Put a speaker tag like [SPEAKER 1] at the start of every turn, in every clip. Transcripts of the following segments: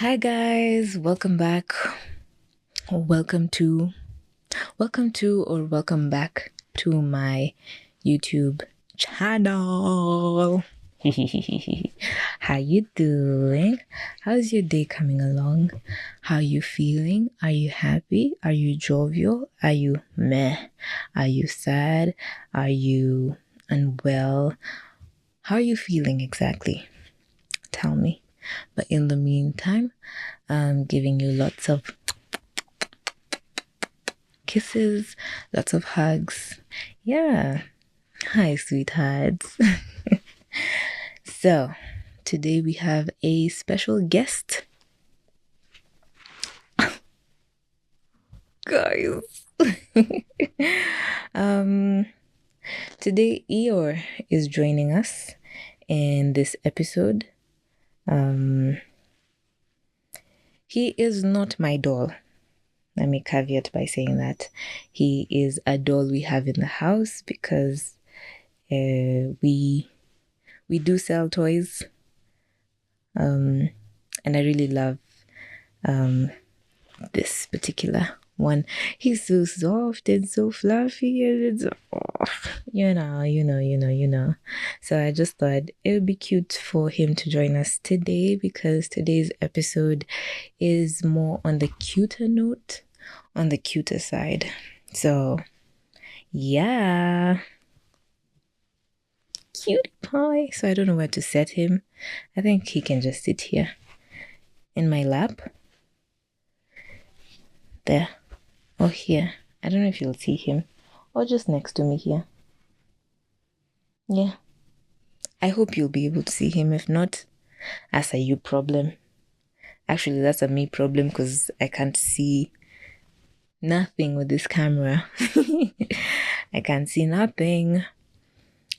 [SPEAKER 1] Hi guys, welcome back. Or welcome back to my YouTube channel. How you doing? How's your day coming along? How you feeling? Are you happy? Are you jovial? Are you meh? Are you sad? Are you unwell? How are you feeling exactly? Tell me. But in the meantime, I'm giving you lots of kisses, lots of hugs. Yeah. Hi, sweethearts. So, today we have a special guest. Guys. Today Eeyore is joining us in this episode. He is not my doll. Let me caveat by saying that he is a doll we have in the house because we do sell toys, and I really love this particular one. He's so soft and so fluffy, and it's you know. So I just thought it would be cute for him to join us today because today's episode is more on the cuter note, on the cuter side. So yeah, cutie pie. So I don't know where to set him. I think he can just sit here in my lap. There. Or here. I don't know if you'll see him. Or just next to me here. Yeah. I hope you'll be able to see him. If not, that's a you problem. Actually, that's a me problem because I can't see nothing with this camera. I can't see nothing.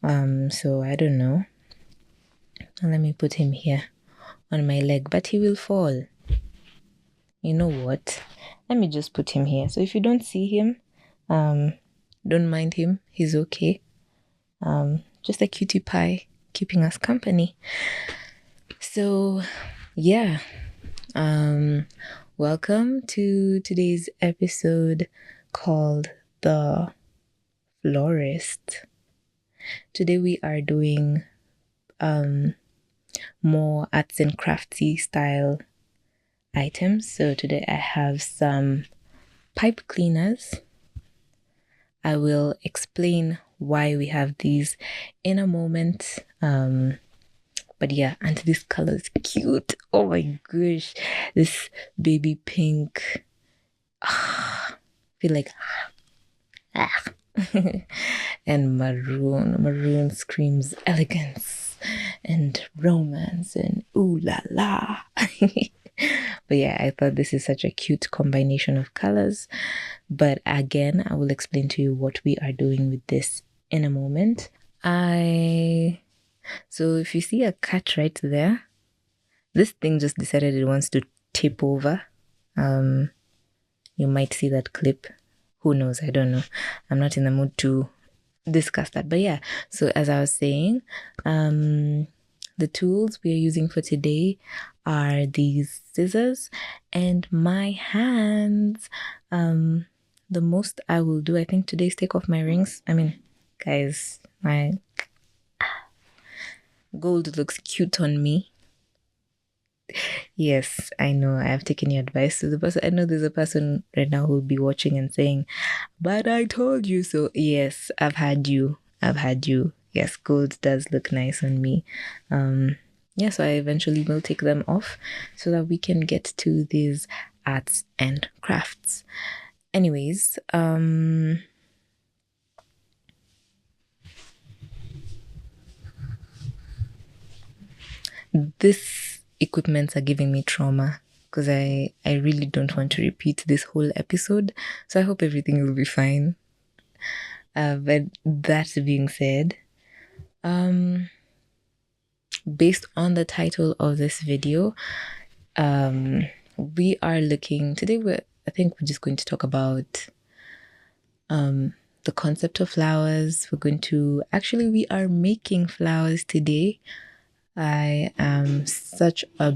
[SPEAKER 1] So I don't know. Let me put him here on my leg, but he will fall. You know what? Let me just put him here. So if you don't see him, don't mind him. He's okay. Just a cutie pie keeping us company. So yeah. Welcome to today's episode called The Florist. Today we are doing more arts and craftsy style items. So today I have some pipe cleaners. I will explain why we have these in a moment. But yeah, and this color is cute. Oh my gosh, this baby pink. I feel like and maroon screams elegance and romance and ooh la la. But yeah, I thought this is such a cute combination of colors. But again, I will explain to you what we are doing with this in a moment. So if you see a cut right there, this thing just decided it wants to tip over. You might see that clip. Who knows? I don't know. I'm not in the mood to discuss that. But yeah, so as I was saying, the tools we are using for today are these scissors and my hands. The most I will do, I think, today is take off my rings. I mean, guys, my gold looks cute on me. Yes, I know. I have taken your advice to the person. I know there's a person right now who will be watching and saying, but I told you so. Yes, I've had you. Yes, gold does look nice on me. Yeah, so I eventually will take them off so that we can get to these arts and crafts. Anyways, this equipments are giving me trauma because I really don't want to repeat this whole episode. So I hope everything will be fine. But that being said, based on the title of this video, we are looking today. I think we're just going to talk about the concept of flowers. We are making flowers today. I am such a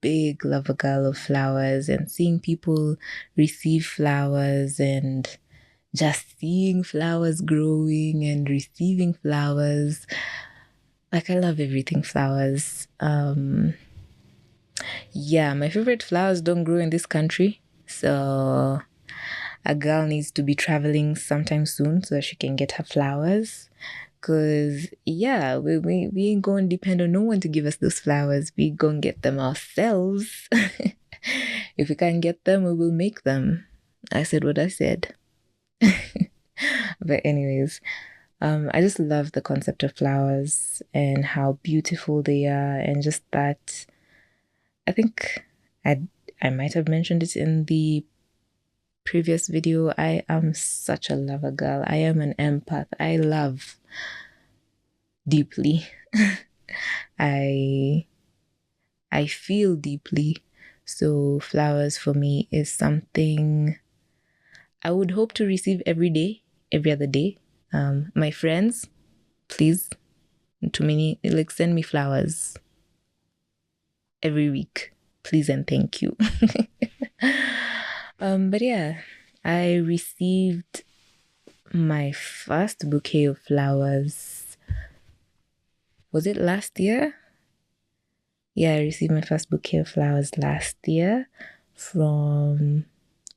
[SPEAKER 1] big lover girl of flowers, and seeing people receive flowers and just seeing flowers growing and receiving flowers. Like, I love everything flowers. Yeah, my favorite flowers don't grow in this country. So a girl needs to be traveling sometime soon so that she can get her flowers. Cause yeah, we ain't gonna depend on no one to give us those flowers. We gonna get them ourselves. If we can't get them, we will make them. I said what I said. But anyways, I just love the concept of flowers and how beautiful they are, and just that. I think I might have mentioned it in the previous video. I am such a lover girl. I am an empath. I love deeply. I feel deeply. So flowers for me is something I would hope to receive every day, every other day. My friends, please, too many, like, send me flowers every week, please and thank you. But yeah, I received my first bouquet of flowers. Was it last year? Yeah, I received my first bouquet of flowers last year from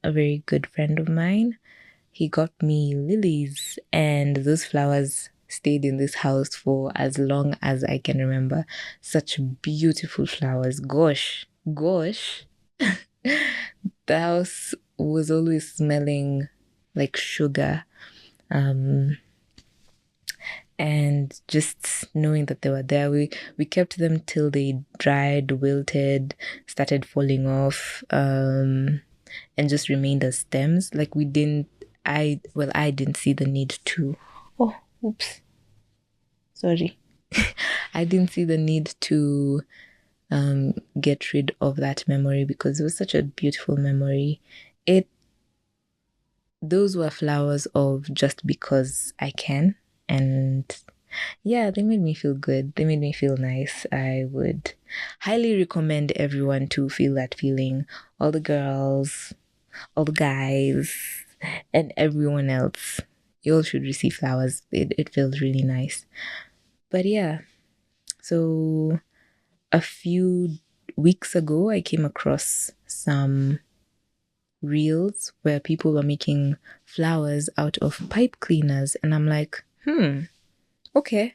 [SPEAKER 1] a very good friend of mine. He got me lilies, and those flowers stayed in this house for as long as I can remember. Such beautiful flowers. Gosh. The house was always smelling like sugar. And just knowing that they were there, we kept them till they dried, wilted, started falling off, and just remained as stems. Like, I didn't see the need to. Oh, oops. Sorry. I didn't see the need to get rid of that memory, because it was such a beautiful memory. Those were flowers of just because I can. And yeah, they made me feel good. They made me feel nice. I would highly recommend everyone to feel that feeling. All the girls, all the guys, and everyone else. You all should receive flowers. It feels really nice. But yeah, so a few weeks ago, I came across some reels where people were making flowers out of pipe cleaners. And I'm like, okay,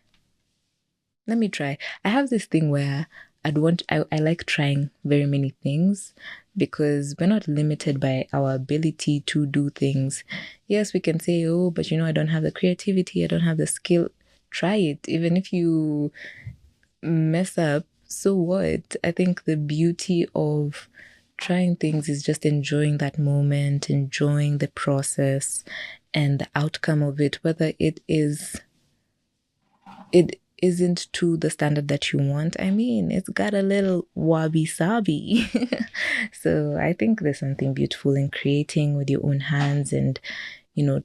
[SPEAKER 1] let me try. I have this thing where I like trying very many things, because we're not limited by our ability to do things. Yes, we can say, oh, but I don't have the creativity, I don't have the skill. Try it. Even if you mess up, so what? I think the beauty of trying things is just enjoying that moment, enjoying the process and the outcome of it, whether it isn't to the standard that you want. I mean, it's got a little wabi-sabi. So I think there's something beautiful in creating with your own hands, and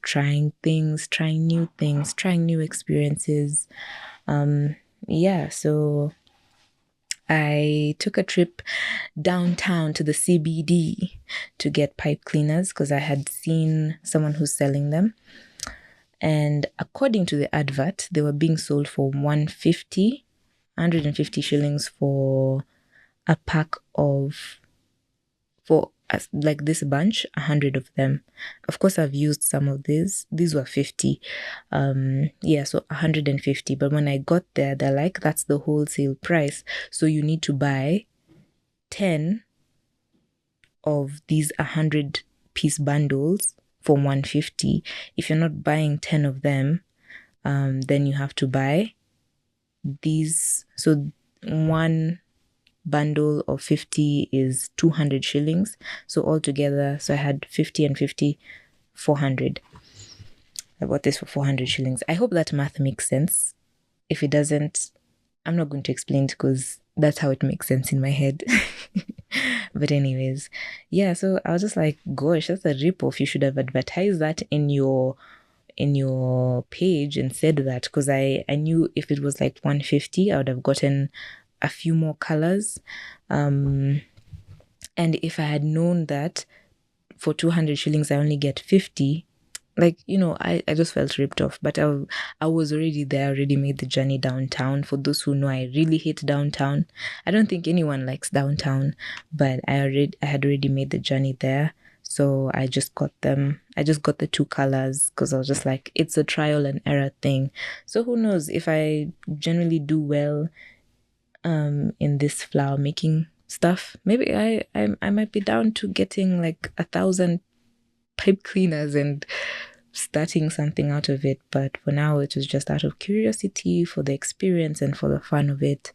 [SPEAKER 1] trying things, trying new things, trying new experiences. Yeah, so I took a trip downtown to the CBD to get pipe cleaners, because I had seen someone who's selling them. And according to the advert, they were being sold for 150 shillings for a pack of, like this bunch, 100 of them. Of course, I've used some of these. These were 50. Yeah, so 150. But when I got there, they're like, that's the wholesale price. So you need to buy 10 of these 100-piece bundles for 150. If you're not buying 10 of them, then you have to buy these. So one bundle of 50 is 200 shillings. So altogether, so I had 50 and 50, 400. I bought this for 400 shillings. I hope that math makes sense. If it doesn't, I'm not going to explain it, because that's how it makes sense in my head. But anyways, yeah, so I was just like, gosh, that's a ripoff. You should have advertised that in your page and said that, because I knew if it was like 150, I would have gotten a few more colors. And if I had known that for 200 shillings I only get 50, like, I just felt ripped off. But I was already there, already made the journey downtown. For those who know, I really hate downtown. I don't think anyone likes downtown, but I had already made the journey there. So I just got the two colors because I was just like, it's a trial and error thing. So who knows, if I generally do well in this flower making stuff, maybe I might be down to getting like 1,000 pipe cleaners and starting something out of it. But for now, it was just out of curiosity, for the experience and for the fun of it.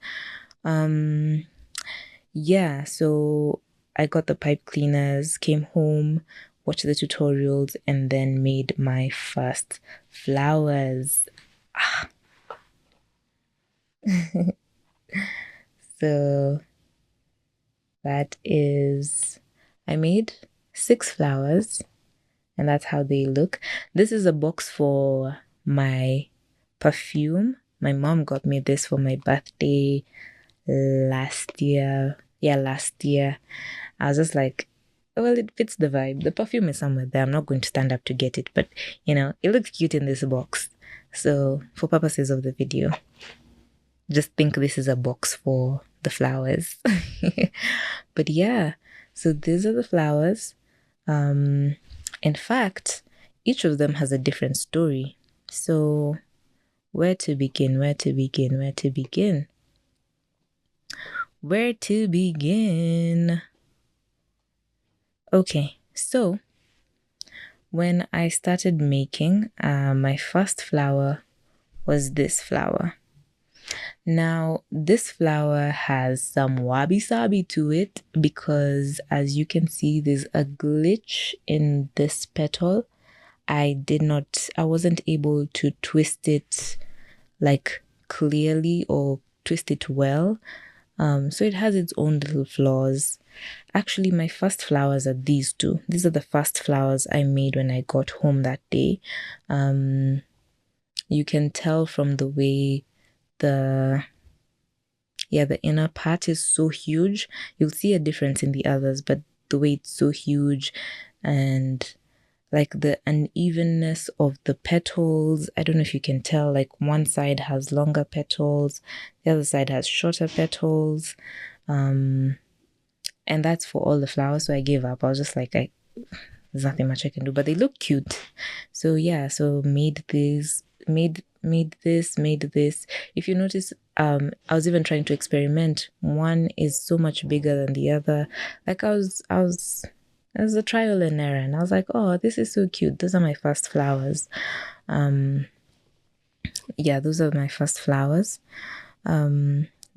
[SPEAKER 1] Yeah, so I got the pipe cleaners, came home, watched the tutorials, and then made my first flowers. So that is, I made 6 flowers, and that's how they look. This is a box for my perfume. My mom got me this for my birthday last year. Yeah, last year. I was just like, well, it fits the vibe. The perfume is somewhere there. I'm not going to stand up to get it, but it looks cute in this box. So for purposes of the video, just think this is a box for the flowers. But yeah, so these are the flowers. In fact, each of them has a different story. So where to begin? Where to begin? Where to begin? Where to begin? Okay, so when I started making, my first flower was this flower. Now, this flower has some wabi-sabi to it because, as you can see, there's a glitch in this petal. I wasn't able to twist it like clearly or twist it well. So it has its own little flaws. Actually, my first flowers are these two. These are the first flowers I made when I got home that day. You can tell from the way the inner part is so huge. You'll see a difference in the others, but the way it's so huge and like the unevenness of the petals. I don't know if you can tell, like one side has longer petals, the other side has shorter petals. And that's for all the flowers. So I gave up. I was just like, there's nothing much I can do, but they look cute. So yeah, so made this. If you notice, I was even trying to experiment. One is so much bigger than the other. Like it was a trial and error, and I was like, oh, this is so cute. Those are my first flowers. Yeah, those are my first flowers.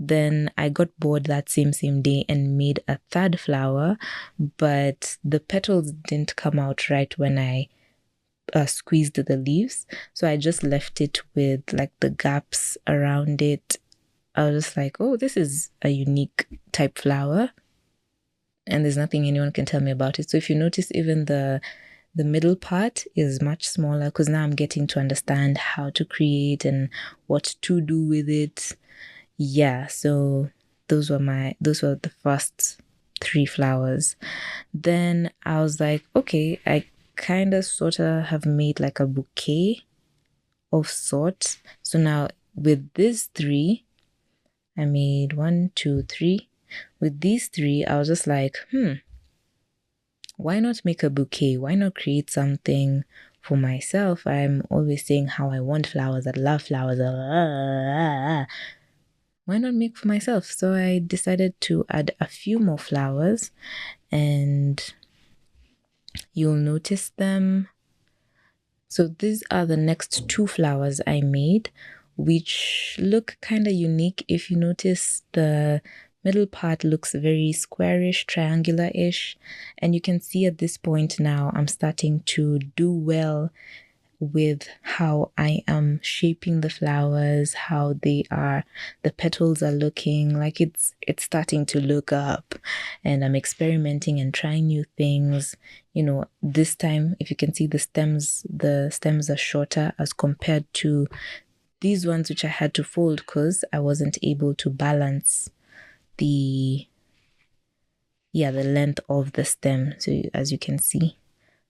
[SPEAKER 1] Then I got bored that same day and made a third flower, but the petals didn't come out right when I squeezed the leaves. So I just left it with like the gaps around it. I was just like, oh, this is a unique type flower, and there's nothing anyone can tell me about it. So if you notice, even the middle part is much smaller because now I'm getting to understand how to create and what to do with it. Yeah, so those were the first 3 flowers. Then I was like, okay, I kind of sort of have made like a bouquet of sorts. So now with these 3, I made 1, 2, 3. With these 3, I was just like, why not make a bouquet? Why not create something for myself? I'm always saying how I want flowers, I love flowers. Why not make for myself? So I decided to add a few more flowers, and you'll notice them. So these are the next 2 flowers I made, which look kind of unique. If you notice, the middle part looks very squarish, triangular-ish, and you can see at this point now I'm starting to do well with how I am shaping the flowers, how the petals are looking. Like it's starting to look up, and I'm experimenting and trying new things. This time, if you can see, the stems are shorter as compared to these ones, which I had to fold because I wasn't able to balance the yeah, the length of the stem. So as you can see,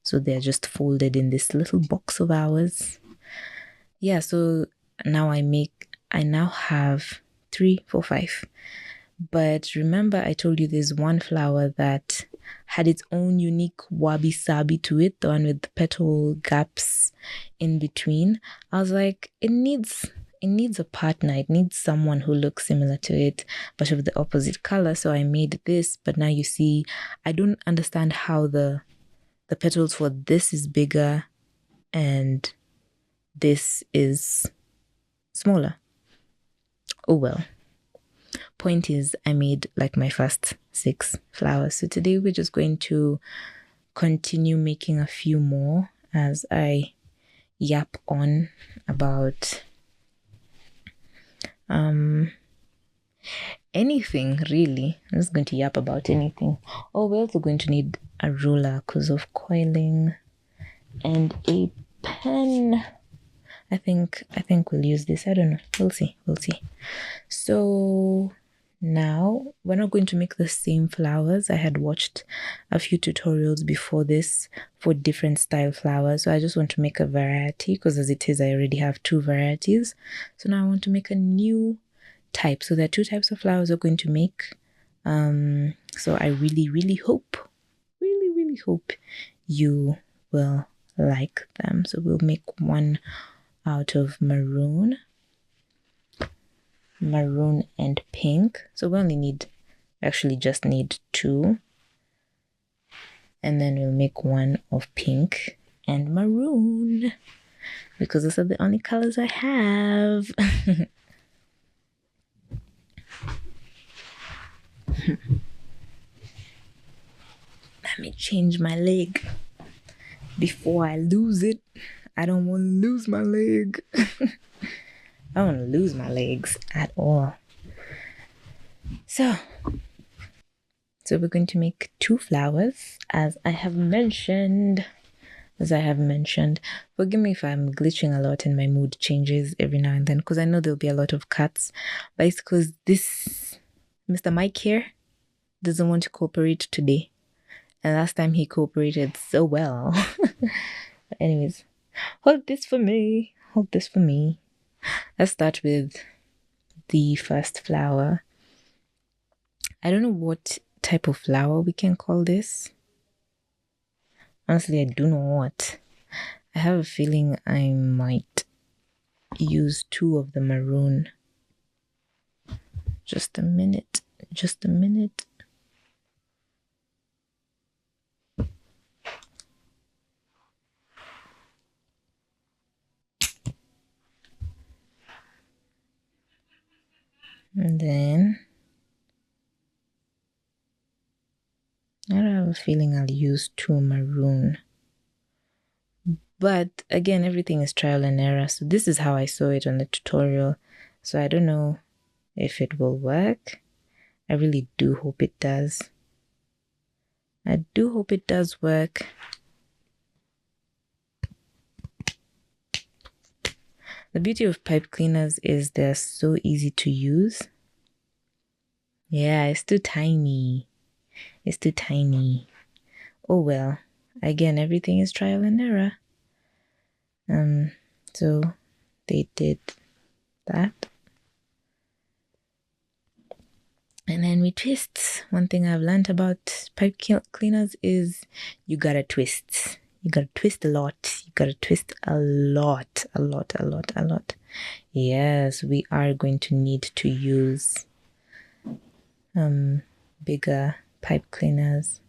[SPEAKER 1] so they're just folded in this little box of ours. Yeah, so now I now have 3, 4, 5. But remember, I told you there's one flower that had its own unique wabi-sabi to it, the one with the petal gaps in between. I was like, it needs a partner. It needs someone who looks similar to it, but of the opposite color. So I made this, but now you see, I don't understand how the petals for this is bigger and this is smaller. Oh well. Point is, I made like my first 6 flowers. So today we're just going to continue making a few more as I yap on about anything really. I'm just going to yap about anything. Oh, we're also going to need a ruler because of coiling and a pen. I think we'll use this. I don't know. We'll see. So now we're not going to make the same flowers. I had watched a few tutorials before this for different style flowers. So I just want to make a variety because as it is, I already have 2 varieties. So now I want to make a new type. So there are 2 types of flowers we're going to make. So I really hope you will like them. So we'll make one out of maroon and pink. So we actually just need 2. And then we'll make one of pink and maroon because those are the only colors I have. Let me change my leg before I lose it. I don't want to lose my leg. I don't want to lose my legs at all. So we're going to make 2 flowers as I have mentioned. Forgive me if I'm glitching a lot and my mood changes every now and then because I know there'll be a lot of cuts. But it's because this Mr. Mike here doesn't want to cooperate today. And last time he cooperated so well. But anyways, hold this for me. Let's start with the first flower. I don't know what type of flower we can call this. Honestly, I do not. I have a feeling I might use 2 of the maroon. Just a minute. And then I don't have a feeling I'll use 2 maroon. But again, everything is trial and error. So this is how I saw it on the tutorial. So I don't know if it will work. I really do hope it does. I do hope it does work. The beauty of pipe cleaners is they're so easy to use. Yeah, it's too tiny. Oh well. Again, everything is trial and error. So they did that. And then we twist. One thing I've learned about pipe cleaners is you gotta twist. You gotta twist a lot. A lot. Yes, we are going to need to use bigger pipe cleaners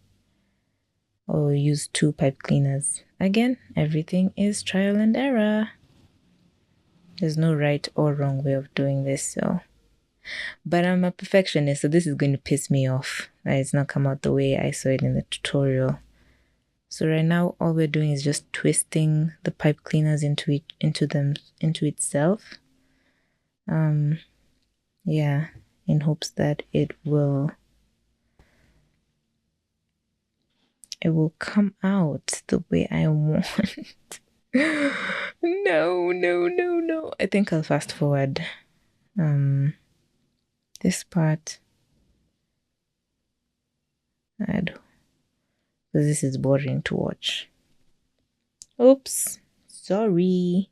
[SPEAKER 1] or use 2 pipe cleaners. Again, everything is trial and error. There's no right or wrong way of doing this, so. But I'm a perfectionist, so this is going to piss me off. It's not come out the way I saw it in the tutorial. So right now, all we're doing is just twisting the pipe cleaners into itself. Yeah, in hopes that it will come out the way I want. No. I think I'll fast forward this part. I don't, because this is boring to watch. Oops, sorry.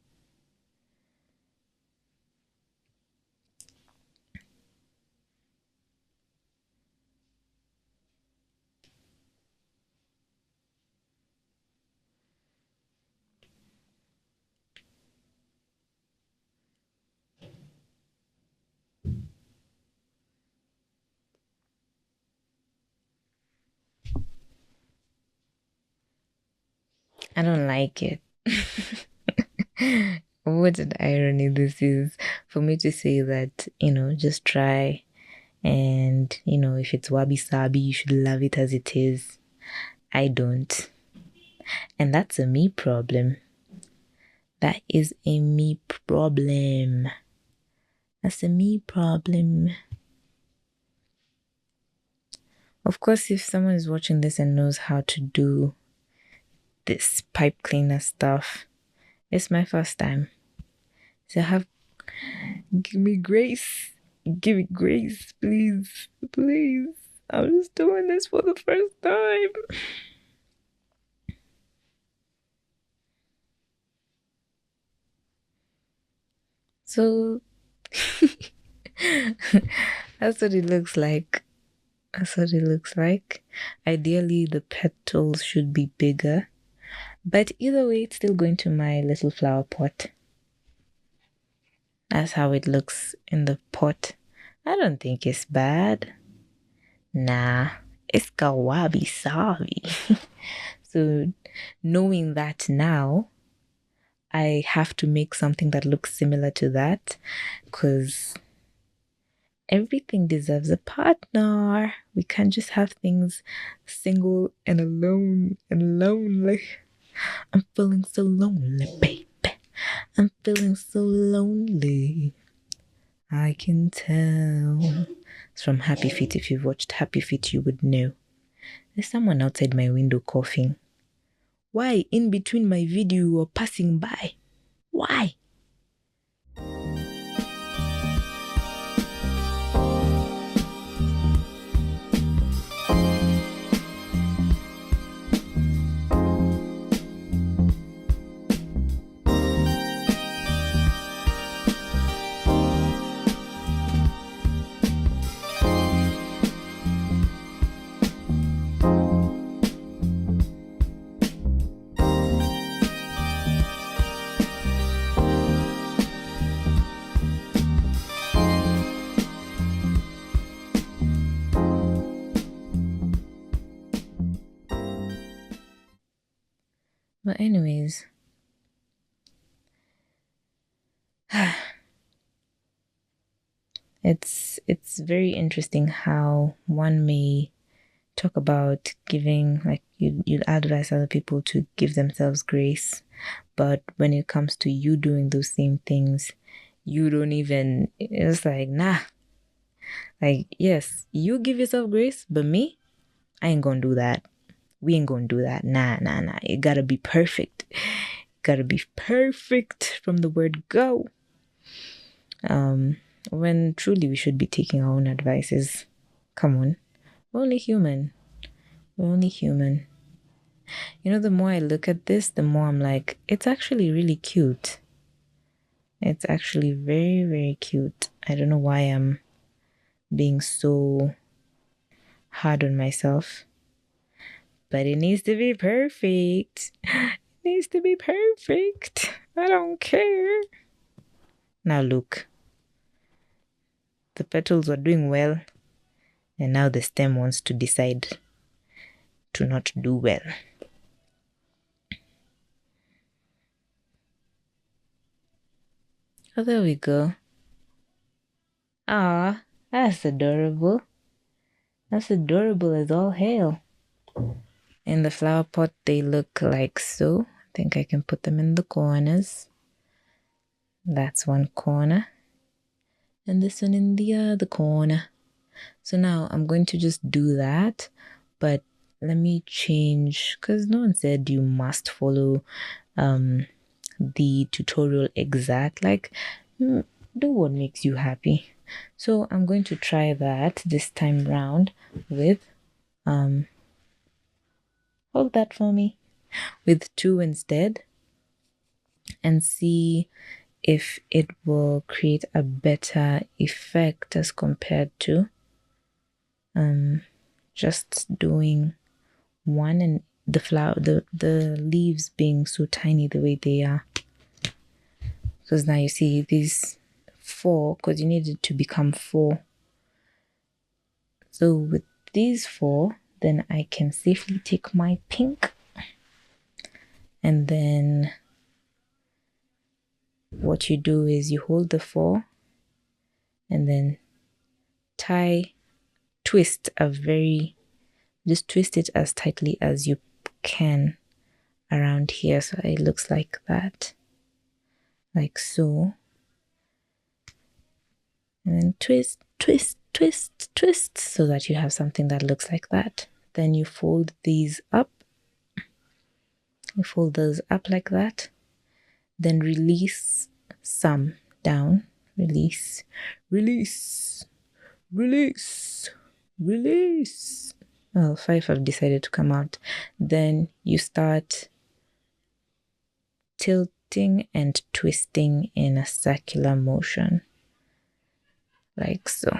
[SPEAKER 1] I don't like it. What an irony this is for me to say that, just try, and, if it's wabi sabi, you should love it as it is. I don't. And that's a me problem. That is a me problem. That's a me problem. Of course, if someone is watching this and knows how to do this pipe cleaner stuff, it's my first time. So give me grace. Give me grace, please. Please. I'm just doing this for the first time. So that's what it looks like. That's what it looks like. Ideally, the petals should be bigger. But either way, it's still going to my little flower pot. That's how it looks in the pot. I don't think it's bad. Nah, it's kawabi sabi. So, knowing that now, I have to make something that looks similar to that because everything deserves a partner. We can't just have things single and alone and lonely. I'm feeling so lonely, baby. I'm feeling so lonely. I can tell. It's from Happy Feet. If you've watched Happy Feet, you would know. There's someone outside my window coughing. Why? In between my video, you were passing by. Why? But anyways, it's very interesting how one may talk about giving, like you'd advise other people to give themselves grace, but when it comes to you doing those same things, you don't even, it's like, nah. Like, yes, you give yourself grace, but me, I ain't gonna do that. We ain't gonna do that. Nah. It gotta be perfect. Gotta be perfect from the word go. When truly we should be taking our own advices. Come on. We're only human. We're only human. The more I look at this, the more I'm like, it's actually really cute. It's actually very, very cute. I don't know why I'm being so hard on myself. But it needs to be perfect. It needs to be perfect. I don't care. Now look. The petals were doing well. And now the stem wants to decide to not do well. Oh, there we go. Ah, that's adorable. That's adorable as all hell. In the flower pot, they look like so. I think I can put them in the corners. That's one corner. And this one in the other corner. So now I'm going to just do that. But let me change, because no one said you must follow the tutorial exact. Like, do what makes you happy. So I'm going to try that this time round with hold that for me with 2 instead and see if it will create a better effect as compared to just doing 1 and the flower, the leaves being so tiny the way they are. Because now you see these 4, because you need it to become 4. So with these 4, then I can safely take my pink, and then what you do is you hold the 4 and then twist just twist it as tightly as you can around here, so it looks like that, like so, and then twist, twist, twist, twist, so that you have something that looks like that. Then you fold these up, you fold those up like that, then release some down, release, release, release, release. Well, 5 have decided to come out. Then you start tilting and twisting in a circular motion, like so.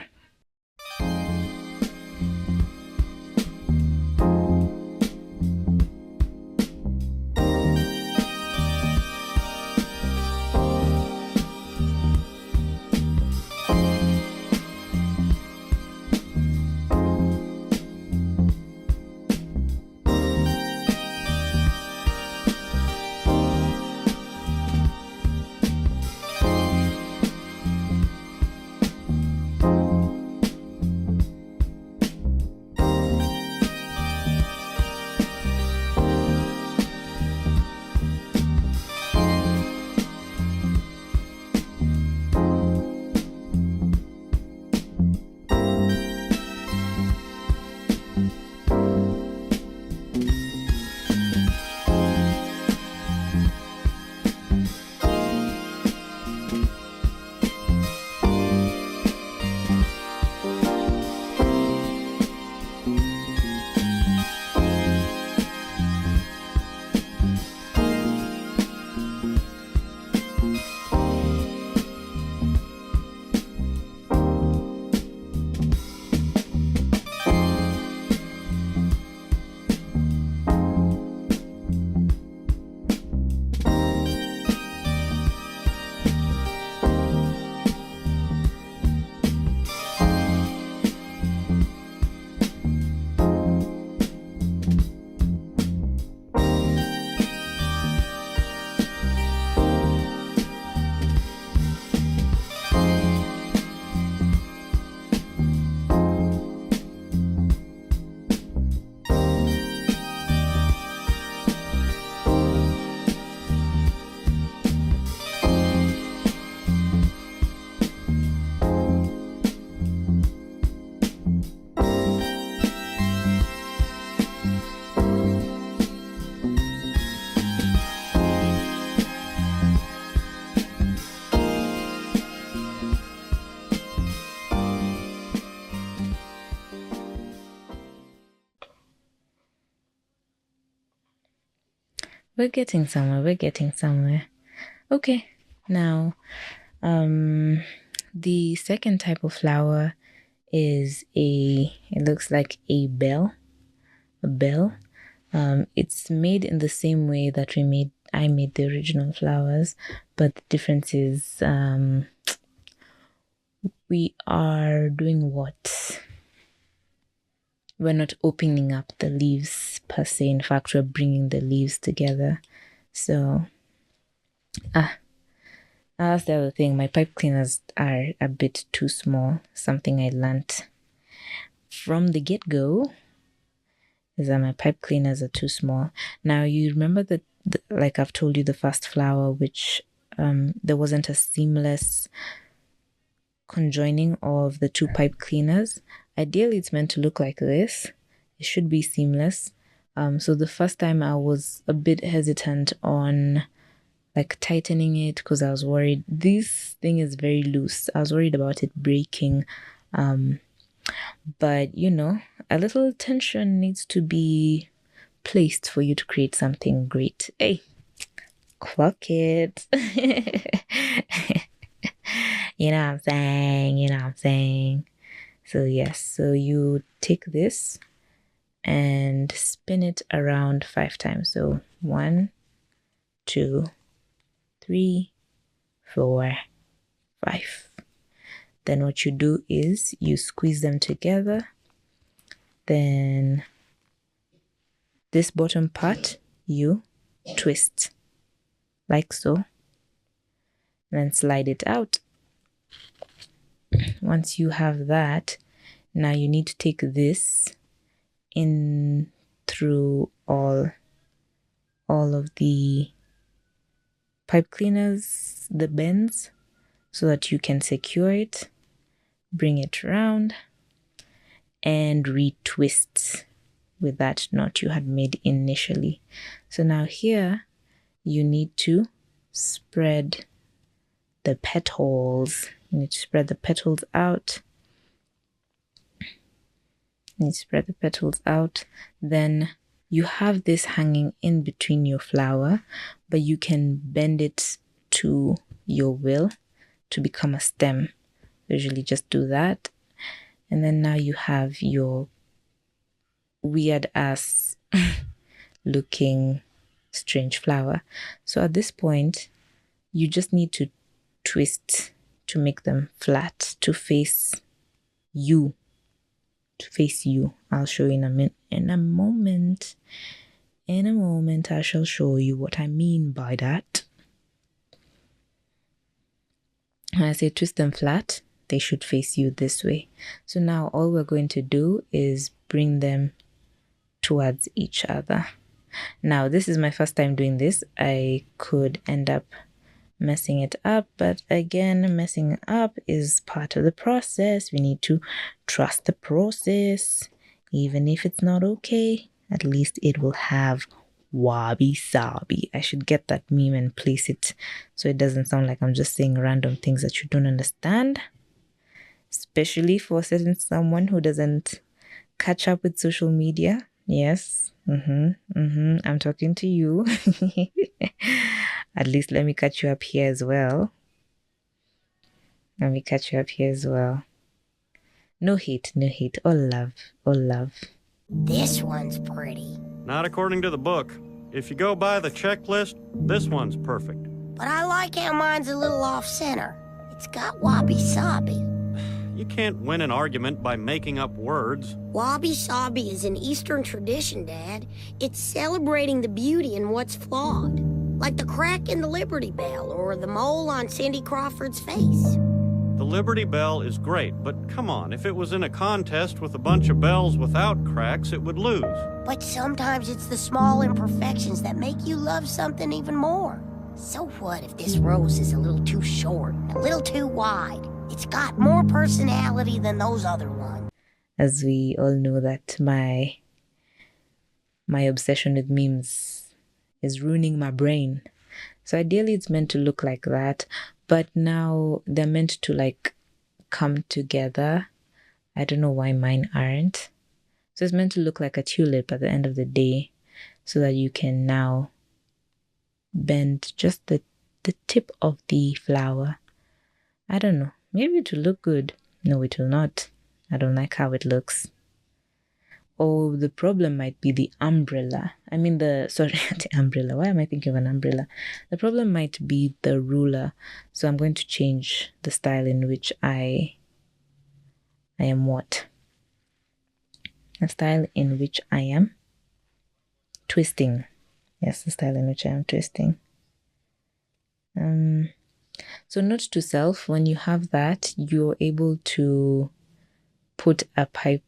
[SPEAKER 1] We're getting somewhere. Okay, now the second type of flower is it looks like a bell. It's made in the same way that I made the original flowers, but the difference is we are doing what? We're not opening up the leaves per se. In fact, we're bringing the leaves together. So, that's the other thing. My pipe cleaners are a bit too small. Something I learned from the get-go is that my pipe cleaners are too small. Now, you remember that, like I've told you, the first flower, which there wasn't a seamless conjoining of the 2 pipe cleaners. Ideally, it's meant to look like this. It should be seamless. So the first time I was a bit hesitant on like tightening it because I was worried. This thing is very loose. I was worried about it breaking. But a little tension needs to be placed for you to create something great. Hey, clock it. You know what I'm saying? You know what I'm saying? So yes, so you take this and spin it around 5 times. So 1, 2, 3, 4, 5. Then what you do is you squeeze them together. Then this bottom part you twist like so. Then slide it out. Once you have that, now you need to take this in through all of the pipe cleaners, the bends, so that you can secure it, bring it around, and retwist with that knot you had made initially. So now here you need to spread the petals. You need to spread the petals out. Then you have this hanging in between your flower, but you can bend it to your will to become a stem. Usually just do that. And then now you have your weird ass looking strange flower. So at this point, you just need to twist to make them flat, to face you. I'll show you in a moment. In a moment, I shall show you what I mean by that. When I say twist them flat, they should face you this way. So now all we're going to do is bring them towards each other. Now, this is my first time doing this. I could end up messing it up, but again, messing up is part of the process. We need to trust the process. Even if it's not okay, at least it will have wabi-sabi. I should get that meme and place it so it doesn't sound like I'm just saying random things that you don't understand, especially for someone who doesn't catch up with social media. Yes, I'm talking to you. At least let me catch you up here as well. No hate. All love.
[SPEAKER 2] This one's pretty.
[SPEAKER 3] Not according to the book. If you go by the checklist, this one's perfect.
[SPEAKER 2] But I like how mine's a little off-center. It's got wabi-sabi.
[SPEAKER 3] You can't win an argument by making up words.
[SPEAKER 2] Wabi-sabi is an Eastern tradition, Dad. It's celebrating the beauty in what's flawed. Like the crack in the Liberty Bell or the mole on Cindy Crawford's face.
[SPEAKER 3] The Liberty Bell is great, but come on, if it was in a contest with a bunch of bells without cracks, it would lose.
[SPEAKER 2] But sometimes it's the small imperfections that make you love something even more. So what if this rose is a little too short, a little too wide? It's got more personality than those other ones.
[SPEAKER 1] As we all know that my obsession with memes is ruining my brain. So ideally it's meant to look like that, but now they're meant to like come together. I don't know why mine aren't. So it's meant to look like a tulip at the end of the day, so that you can now bend just the tip of the flower. I don't know. Maybe it will look good. No, it will not. I don't like how it looks. Oh, the problem might be the umbrella. The umbrella. Why am I thinking of an umbrella? The problem might be the ruler. So I'm going to change the style in which I am what? The style in which I am twisting. Yes, the style in which I am twisting. So note to self, when you have that, you're able to put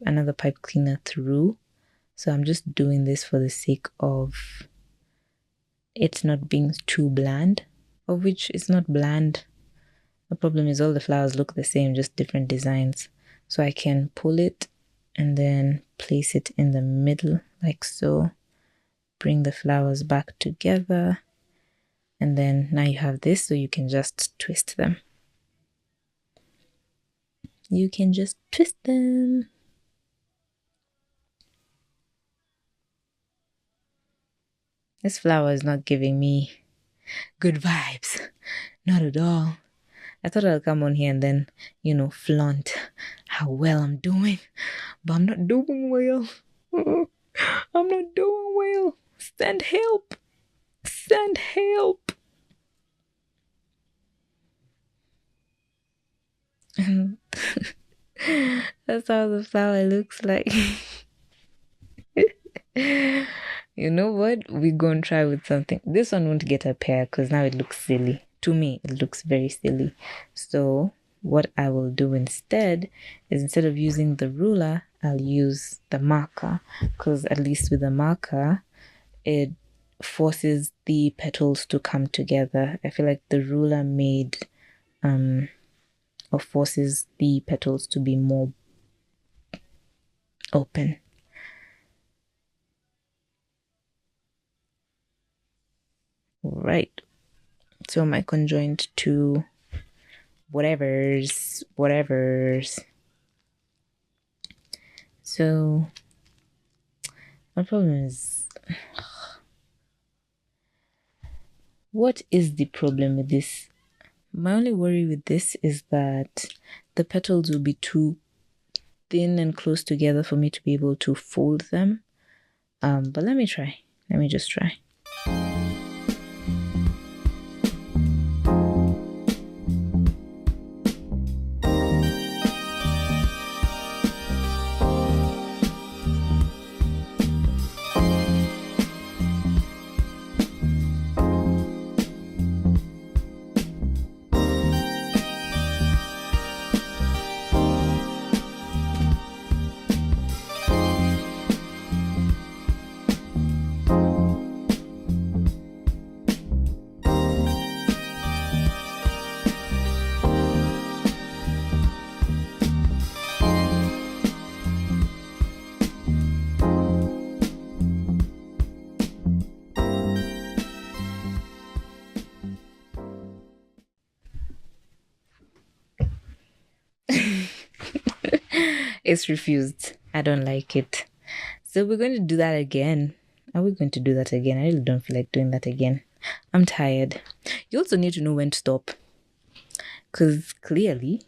[SPEAKER 1] another pipe cleaner through. So I'm just doing this for the sake of it not being too bland, of which it's not bland. The problem is all the flowers look the same, just different designs. So I can pull it and then place it in the middle like so. Bring the flowers back together. And then now you have this, so you can just twist them. This flower is not giving me good vibes. Not at all. I thought I'll come on here and then, flaunt how well I'm doing. But I'm not doing well. I'm not doing well. Send help. Send help. And that's how the flower looks like. You know what? We're going to try with something. This one won't get a pair because now it looks silly. To me, it looks very silly. So what I will do instead is, instead of using the ruler, I'll use the marker, because at least with the marker, it forces the petals to come together. I feel like the ruler or forces the petals to be more open. Right. So my conjoined to whatevers. So my problem is, what is the problem with this? My only worry with this is that the petals will be too thin and close together for me to be able to fold them. But let me try. Let me just try. It's refused. I don't like it. So we're going to do that again. Are we going to do that again? I really don't feel like doing that again. I'm tired. You also need to know when to stop. Because clearly,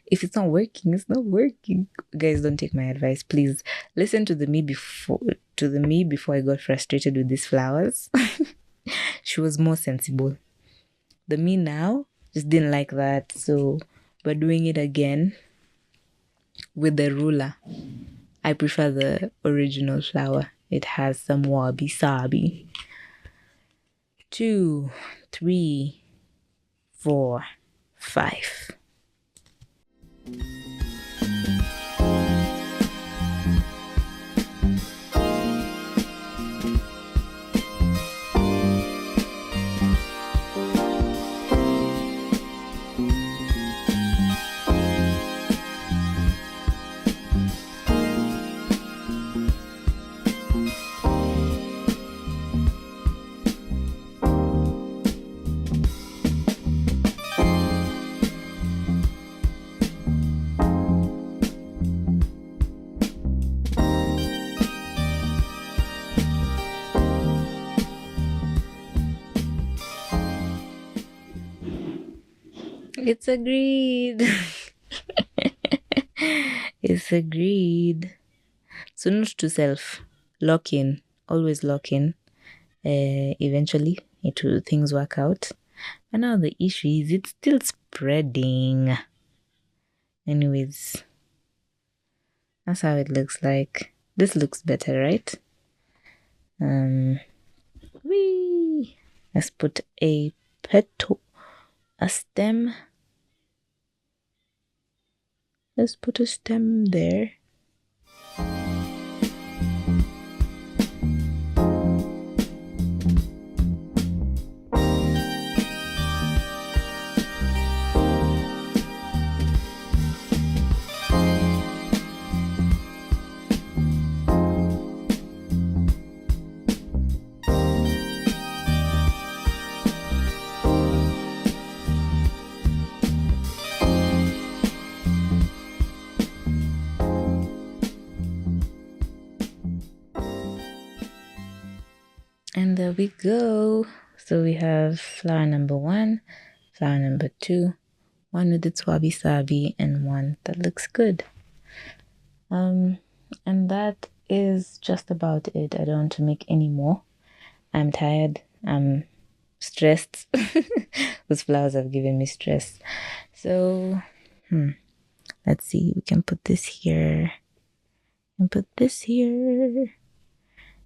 [SPEAKER 1] if it's not working, it's not working. Guys, don't take my advice. Please listen to the me before I got frustrated with these flowers. She was more sensible. The me now just didn't like that. So we're doing it again with the ruler. I prefer the original flower. It has some wabi-sabi. 2, 3, 4, 5. It's agreed. It's agreed. So note to self, lock in. Always lock in. Eventually, things work out. And now the issue is it's still spreading. Anyways, that's how it looks like. This looks better, right? Let's put a petal, a stem. Let's put a stem there. And there we go. So we have flower number 1, flower number 2, one with its wabi-sabi, and one that looks good. And that is just about it. I don't want to make any more. I'm tired. I'm stressed. Those flowers have given me stress. So, let's see. We can put this here. And put this here.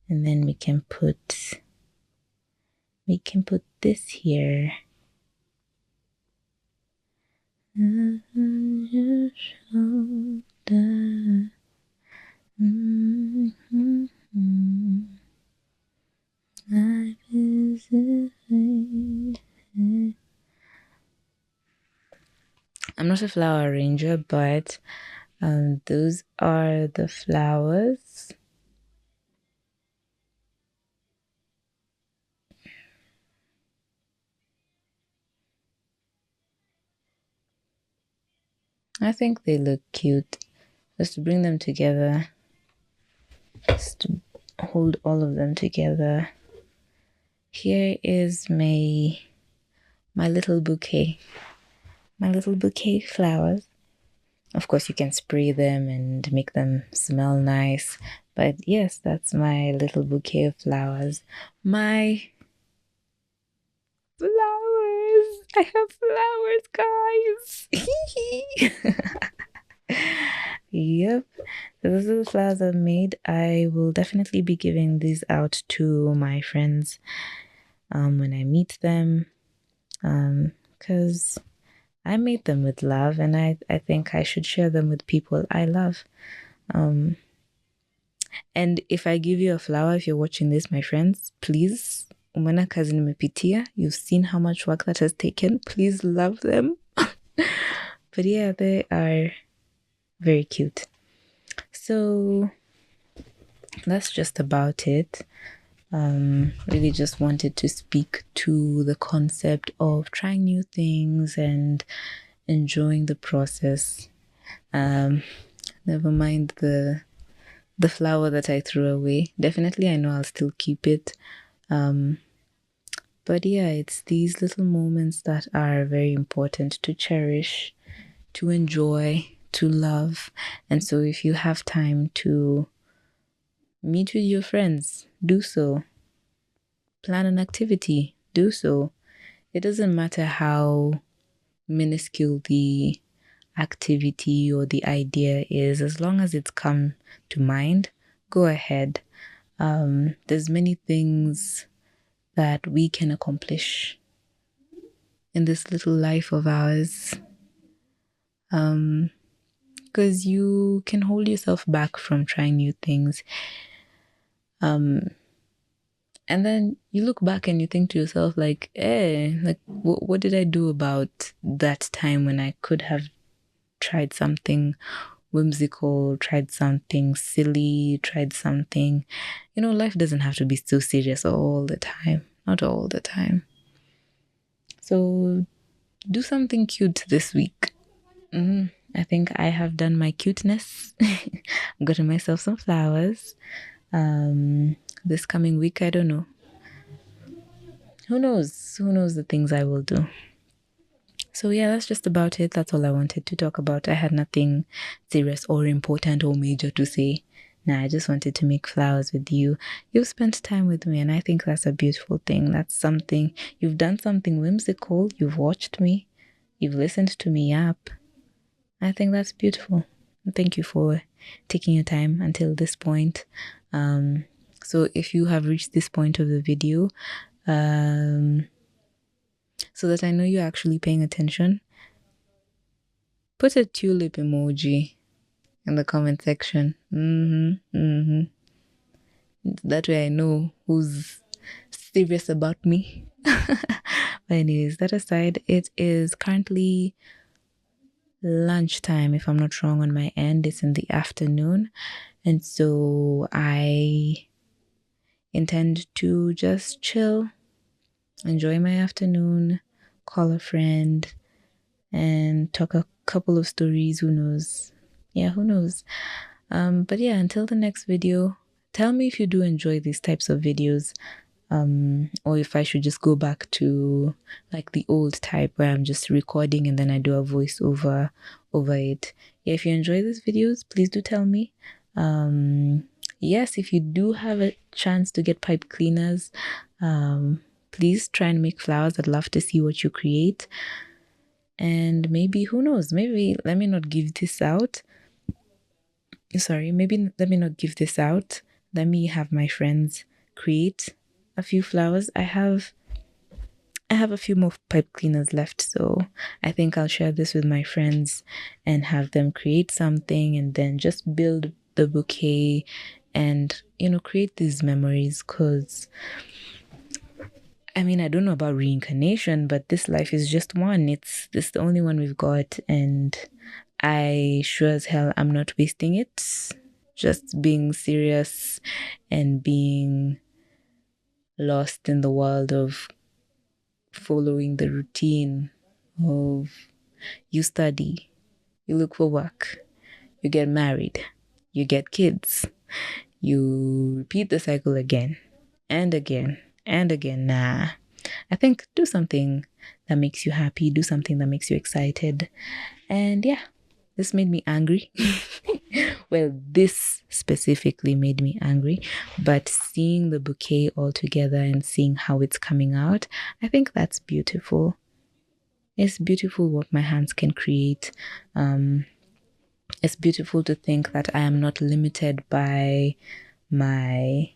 [SPEAKER 1] And then we can put this here. On your shoulder. Life is I'm not a flower arranger, but those are the flowers. I think they look cute. Just to bring them together, just to hold all of them together. Here is my little bouquet. My little bouquet of flowers. Of course, you can spray them and make them smell nice. But yes, that's my little bouquet of flowers. My flowers! I have flowers, guys! Yep. Those are the flowers I've made. I will definitely be giving these out to my friends when I meet them. Because I made them with love, and I think I should share them with people I love. And if I give you a flower, if you're watching this, my friends, please, umana kazi nimepitia, you've seen how much work that has taken. Please love them. But yeah, they are very cute. So that's just about it. Really just wanted to speak to the concept of trying new things and enjoying the process. Never mind the flower that I threw away. Definitely I know I'll still keep it. But yeah, it's these little moments that are very important to cherish, to enjoy, to love. And so if you have time to meet with your friends, do so. Plan an activity, do so. It doesn't matter how minuscule the activity or the idea is, as long as it's come to mind, go ahead. There's many things that we can accomplish in this little life of ours. Because you can hold yourself back from trying new things. And then you look back and you think to yourself, like, what did I do about that time when I could have tried something whimsical, tried something silly, tried something... life doesn't have to be so serious all the time. Not all the time. So do something cute this week. I think I have done my cuteness. I'm getting myself some flowers. This coming week, I don't know. Who knows? Who knows the things I will do? So yeah, that's just about it. That's all I wanted to talk about. I had nothing serious or important or major to say. Nah, I just wanted to make flowers with you. You've spent time with me, and I think that's a beautiful thing. That's something. You've done something whimsical. You've watched me. You've listened to me yap. I think that's beautiful. Thank you for taking your time until this point. So if you have reached this point of the video, so that I know you're actually paying attention, put a tulip emoji in the comment section. That way I know who's serious about me. But anyways, that aside, it is currently lunchtime, if I'm not wrong, on my end. It's in the afternoon, and so I intend to just chill, enjoy my afternoon, call a friend, and talk a couple of stories. Who knows? Yeah, who knows? But yeah, until the next video, tell me if you do enjoy these types of videos. or if I should just go back to like the old type where I'm just recording and then I do a voice over it. Yeah, if you enjoy these videos, please do tell me. Yes, if you do have a chance to get pipe cleaners, please try and make flowers. I'd love to see what you create. And maybe, who knows, maybe let me not give this out. Maybe let me not give this out. Let me have my friends create a few flowers. I have a few more pipe cleaners left, so I think I'll share this with my friends and have them create something and then just build the bouquet and, create these memories. Because I mean, I don't know about reincarnation, but this life is just one. This is the only one we've got, and I sure as hell am not wasting it. Just being serious and being lost in the world of following the routine of you study, you look for work, you get married, you get kids, you repeat the cycle again and again and again. Nah, I think do something that makes you happy, do something that makes you excited. And yeah, this made me angry. Well, this specifically made me angry, but seeing the bouquet all together and seeing how it's coming out, I think that's beautiful. It's beautiful what my hands can create. It's beautiful to think that I am not limited by my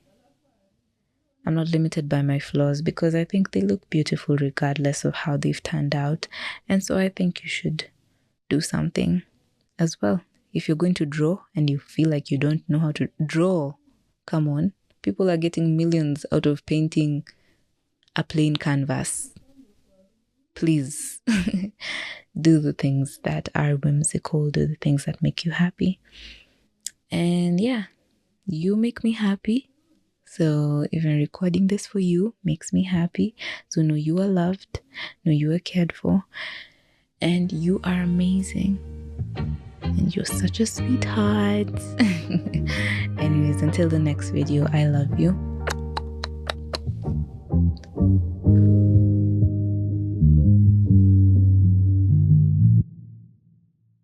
[SPEAKER 1] flaws, because I think they look beautiful regardless of how they've turned out. And so I think you should do something as well. If you're going to draw and you feel like you don't know how to draw, come on. People are getting millions out of painting a plain canvas. Please do the things that are whimsical, do the things that make you happy. And yeah, you make me happy. So even recording this for you makes me happy. So know you are loved, know you are cared for, and you are amazing. And you're such a sweetheart. Anyways, until the next video, I love you.